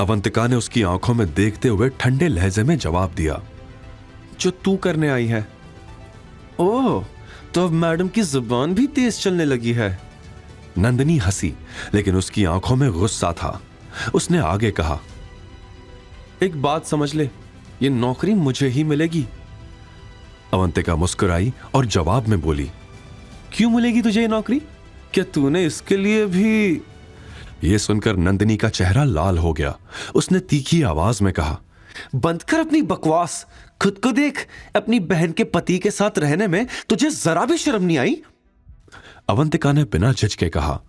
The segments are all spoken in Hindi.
अवंतिका ने उसकी आंखों में देखते हुए ठंडे लहजे में जवाब दिया, जो तू करने आई है। ओह, तो अब मैडम की जुबान भी तेज चलने लगी है। नंदिनी हंसी, लेकिन उसकी आंखों में गुस्सा था। उसने आगे कहा, एक बात समझ ले, ये नौकरी मुझे ही मिलेगी। अवंतिका मुस्कुराई और जवाब में बोली, क्यों मिलेगी तुझे ये नौकरी? क्या तूने इसके लिए भी? यह सुनकर नंदिनी का चेहरा लाल हो गया। उसने तीखी आवाज में कहा, बंद कर अपनी बकवास, खुद को देख। अपनी बहन के पति के साथ रहने में तुझे जरा भी शर्म नहीं आई? अवंतिका ने बिना झिझके कहा,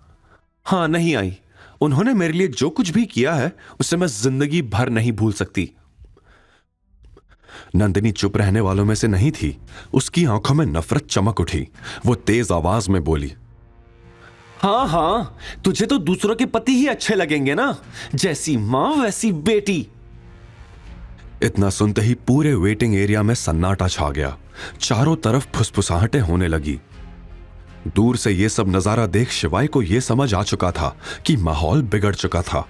हाँ, नहीं आई। उन्होंने मेरे लिए जो कुछ भी किया है उसे मैं जिंदगी भर नहीं भूल सकती। नंदिनी चुप रहने वालों में से नहीं थी। उसकी आंखों में नफरत चमक उठी। वो तेज आवाज में बोली, हाँ हाँ, तुझे तो दूसरों के पति ही अच्छे लगेंगे ना, जैसी मां वैसी बेटी। इतना सुनते ही पूरे वेटिंग एरिया में सन्नाटा छा गया। चारों तरफ फुसफुसाहटें होने लगी। दूर से यह सब नजारा देख शिवाय को यह समझ आ चुका था कि माहौल बिगड़ चुका था।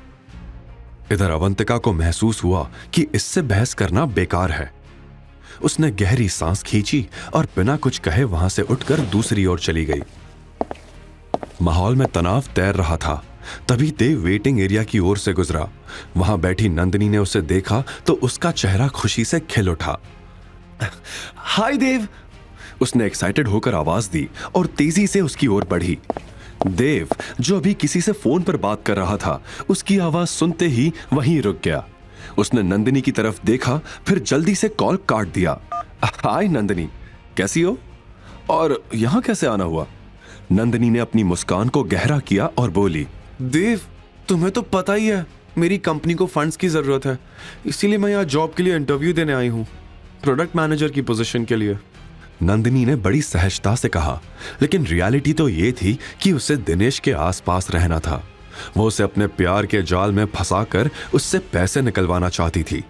इधर अवंतिका को महसूस हुआ कि इससे बहस करना बेकार है। उसने गहरी सांस खींची और बिना कुछ कहे वहां से उठकर दूसरी ओर चली गई। माहौल में तनाव तैर रहा था। तभी देव वेटिंग एरिया की ओर से गुजरा। वहां बैठी नंदिनी ने उसे देखा तो उसका चेहरा खुशी से खिल उठा। हाय देव, उसने एक्साइटेड होकर आवाज दी और तेजी से उसकी ओर बढ़ी। देव, जो अभी किसी से फोन पर बात कर रहा था, उसकी आवाज सुनते ही वहीं रुक गया। उसने नंदिनी की तरफ देखा, फिर जल्दी से कॉल काट दिया। हाय नंदिनी, कैसी हो? और यहां कैसे आना हुआ? नंदिनी ने अपनी मुस्कान को गहरा किया और बोली, देव, तुम्हें तो पता ही है मेरी कंपनी को फंड्स की जरूरत है, इसीलिए मैं यहाँ जॉब के लिए इंटरव्यू देने आई हूँ, प्रोडक्ट मैनेजर की पोजीशन के लिए। नंदिनी ने बड़ी सहजता से कहा, लेकिन रियलिटी तो ये थी कि उसे दिनेश के आसपास रहना था। वो उसे अपने प्यार के जाल में फंसाकर उससे पैसे निकलवाना चाहती थी।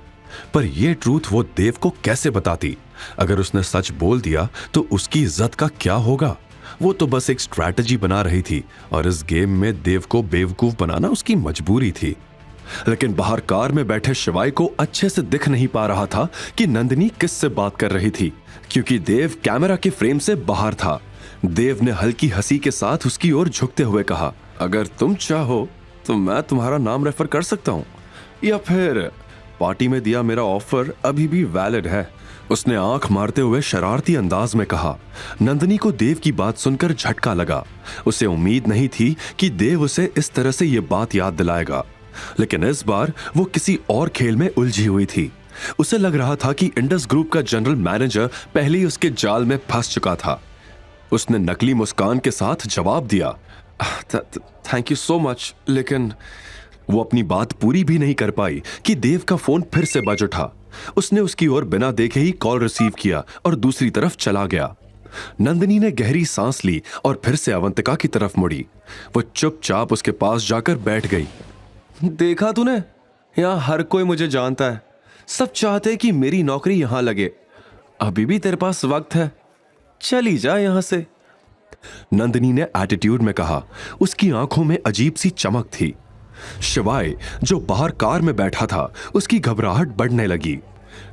पर यह ट्रूथ वो देव को कैसे बताती? अगर उसने सच बोल दिया तो उसकी इज्जत का क्या होगा? वो तो बस एक स्ट्रैटेजी बना रही थी और इस गेम में देव को बेवकूफ बनाना उसकी मजबूरी थी। लेकिन बाहर कार में बैठे शिवाय को अच्छे से दिख नहीं पा रहा था कि नंदिनी किससे बात कर रही थी, क्योंकि देव कैमरा के फ्रेम से बाहर था। देव ने हल्की हंसी के साथ उसकी ओर झुकते हुए कहा, अगर तुम चाहो तो मैं तुम्हारा नाम रेफर कर सकता हूं, या फिर पार्टी में दिया मेरा ऑफर अभी भी वैलिड है। उसने आंख मारते हुए शरारती अंदाज में कहा। नंदिनी को देव की बात सुनकर झटका लगा। उसे उम्मीद नहीं थी कि देव उसे इस तरह से यह बात याद दिलाएगा, लेकिन इस बार वो किसी और खेल में उलझी हुई थी। उसे लग रहा था कि इंडस ग्रुप का जनरल मैनेजर पहले ही उसके जाल में फंस चुका था। उसने नकली मुस्कान के साथ जवाब दिया, थैंक यू सो मच, लेकिन वो अपनी बात पूरी भी नहीं कर पाई कि देव का फोन फिर से बज उठा। उसने उसकी ओर बिना देखे ही कॉल रिसीव किया और दूसरी तरफ चला गया। नंदिनी ने गहरी सांस ली और फिर से अवंतिका की तरफ मुड़ी। वो चुपचाप उसके पास जाकर बैठ गई। देखा तूने, यहाँ हर कोई मुझे जानता है, सब चाहते हैं कि मेरी नौकरी यहां लगे। अभी भी तेरे पास वक्त है, चली जा यहां से। नंदिनी ने एटीट्यूड में कहा। उसकी आंखों में अजीब सी चमक थी। शिवाय, जो बाहर कार में बैठा था, उसकी घबराहट बढ़ने लगी।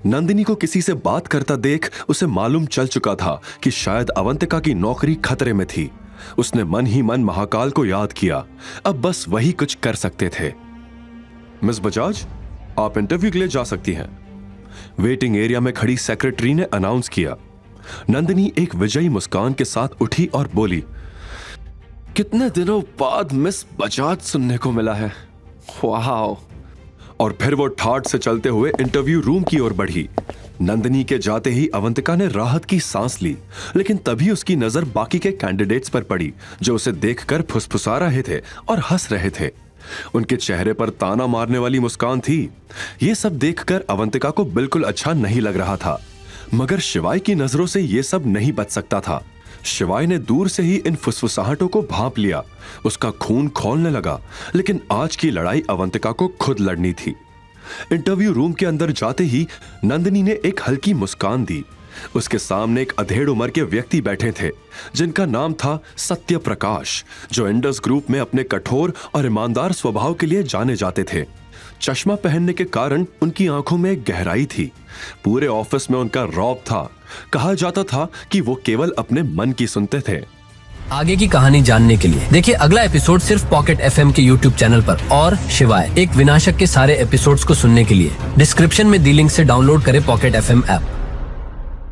नंदिनी को किसी से बात करता देख उसे मालूम चल चुका था कि शायद अवंतिका की नौकरी खतरे में थी। उसने मन ही मन महाकाल को याद किया। अब बस वही कुछ कर सकते थे। मिस बजाज, आप इंटरव्यू के लिए जा सकती हैं, वेटिंग एरिया में खड़ी सेक्रेटरी ने अनाउंस किया। नंदिनी एक विजयी मुस्कान के साथ उठी और बोली, कितने दिनों बाद मिस बजाज सुनने को मिला है, वाह। और फिर वो ठाठ से चलते हुए इंटरव्यू रूम की ओर बढ़ी। नंदिनी के जाते ही अवंतिका ने राहत की सांस ली, लेकिन तभी उसकी नजर बाकी के कैंडिडेट्स पर पड़ी, जो उसे देखकर फुसफुसा रहे थे और हंस रहे थे। उनके चेहरे पर ताना मारने वाली मुस्कान थी। यह सब देखकर अवंतिका को बिल्कुल अच्छा नहीं लग रहा था, मगर शिवाय की नजरों से यह सब नहीं बच सकता था। शिवाय ने दूर से ही इन फुसफुसाहटों को भांप लिया। उसका खून खौलने लगा, लेकिन आज की लड़ाई अवंतिका को खुद लड़नी थी। इंटरव्यू रूम के अंदर जाते ही नंदिनी ने एक हल्की मुस्कान दी। उसके सामने एक अधेड़ उम्र के व्यक्ति बैठे थे, जिनका नाम था सत्य प्रकाश, जो इंडस ग्रुप में अपने कठोर और ईमानदार स्वभाव के लिए जाने जाते थे। चश्मा पहनने के कारण उनकी आंखों में एक गहराई थी। पूरे ऑफिस में उनका रौब था। कहा जाता था कि वो केवल अपने मन की सुनते थे। आगे की कहानी जानने के लिए देखिए अगला एपिसोड सिर्फ पॉकेट एफएम के यूट्यूब चैनल पर। और शिवाय एक विनाशक के सारे एपिसोड्स को सुनने के लिए डिस्क्रिप्शन में दी लिंक से डाउनलोड करें पॉकेट एफएम ऐप।